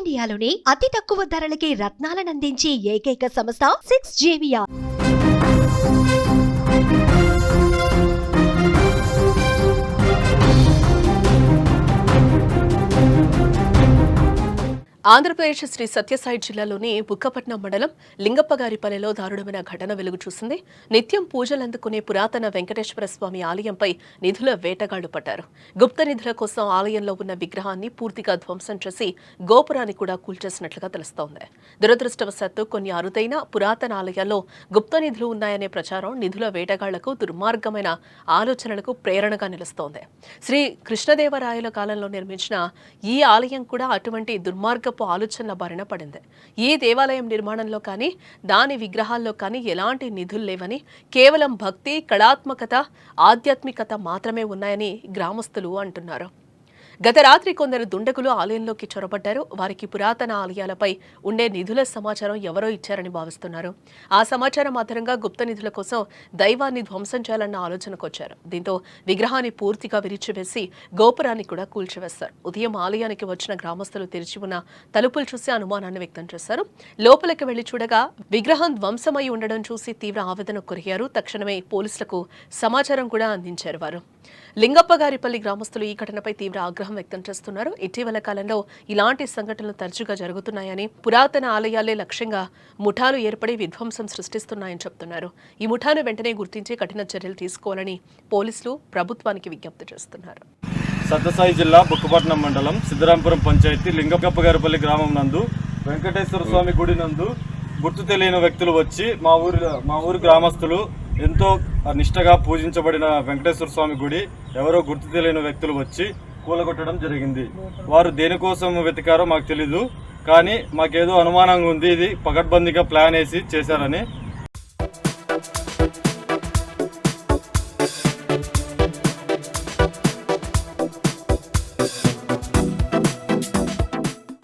ఇండియాలోనే అతి తక్కువ ధరలకి రత్నాలనందించే ఏకైక సంస్థ 6JVR. ఆంధ్రప్రదేశ్ శ్రీ సత్యసాయి జిల్లాలోని బుక్కపట్నం మండలం లింగప్పగారిపల్లెలో దారుణమైన ఘటన వెలుగు చూసింది. నిత్యం పూజలు అందుకునే పురాతన వెంకటేశ్వర స్వామి ఆలయంపై నిధుల వేటగాళ్లు పడ్డారు. గుప్త నిధుల కోసం ఆలయంలో ఉన్న విగ్రహాన్ని పూర్తిగా ధ్వంసం చేసి గోపురాన్ని కూడా కూల్చేసినట్లుగా తెలుస్తోంది. దురదృష్టవశాత్తు కొన్ని అరుదైన పురాతన ఆలయాల్లో గుప్త నిధులు ఉన్నాయనే ప్రచారం నిధుల వేటగాళ్లకు దుర్మార్గమైన ఆలోచనలకు ప్రేరణగా నిలుస్తోంది. శ్రీ కృష్ణదేవరాయల కాలంలో నిర్మించిన ఈ ఆలయం కూడా అటువంటి దుర్మార్గ ఆలోచనల బారిన పడింది. ఈ దేవాలయం నిర్మాణంలో కానీ దాని విగ్రహాల్లో కానీ ఎలాంటి నిధులు లేవని, కేవలం భక్తి, కళాత్మకత, ఆధ్యాత్మికత మాత్రమే ఉన్నాయని గ్రామస్తులు అంటున్నారు. గత రాత్రి కొందరు దుండగులు ఆలయంలోకి చొరబడ్డారు. వారికి పురాతన ఆలయాలపై ఉండే నిధుల సమాచారం ఎవరో ఇచ్చారని భావిస్తున్నారు. ఆ సమాచారం ఆధారంగా గుప్త నిధుల కోసం దైవాన్ని ధ్వంసం చేయాలన్న ఆలోచనకు వచ్చారు. దీంతో విగ్రహాన్ని పూర్తిగా విరిచివేసి గోపురాన్ని కూడా కూల్చివేశారు. ఉదయం ఆలయానికి వచ్చిన గ్రామస్తులు తెరిచి ఉన్న తలుపులు చూసి అనుమానాన్ని వ్యక్తం చేశారు. లోపలికి వెళ్లి చూడగా విగ్రహం ధ్వంసమై ఉండడం చూసి తీవ్ర ఆవేదనకు గురయ్యారు. తక్షణమే పోలీసులకు సమాచారం కూడా అందించారు వారు. లింగప్పగారిపల్లి గ్రామస్తులు ఈ ఘటనపై తీవ్ర ఆగ్రహం వ్యక్తం చేస్తున్నారు. ఇటీవల కాలంలో ఇలాంటి సంఘటనలు తరచుగా జరుగుతున్నాయని, పురాతన ఆలయాలే లక్ష్యంగా ముఠాలు ఏర్పడి విధ్వంసం సృష్టిస్తున్నాయని చెప్తున్నారు. ఈ ముఠాను వెంటనే గుర్తించి కఠిన చర్యలు తీసుకోవాలని పోలీసులు ప్రభుత్వానికి విజ్ఞప్తి చేస్తున్నారు. సత్యసాయి జిల్లా బుక్కపట్నం మండలం సిద్ధరాంపురం పంచాయతీ లింగప్పగారిపల్లి గ్రామం నందు వెంకటేశ్వర స్వామి గుడి నందు గుర్తు తెలియని వ్యక్తులు వచ్చి మా ఊరి గ్రామస్తులు ఎంతో నిష్టగా పూజించబడిన వెంకటేశ్వర స్వామి గుడి ఎవరో గుర్తు తెలియని వ్యక్తులు వచ్చి కూలగొట్టడం జరిగింది. వారు దేనికోసం వెతికారో మాకు తెలీదు, కానీ మాకేదో అనుమానంగా ఉంది. ఇది పకడ్బందీగా ప్లాన్ వేసి చేశారని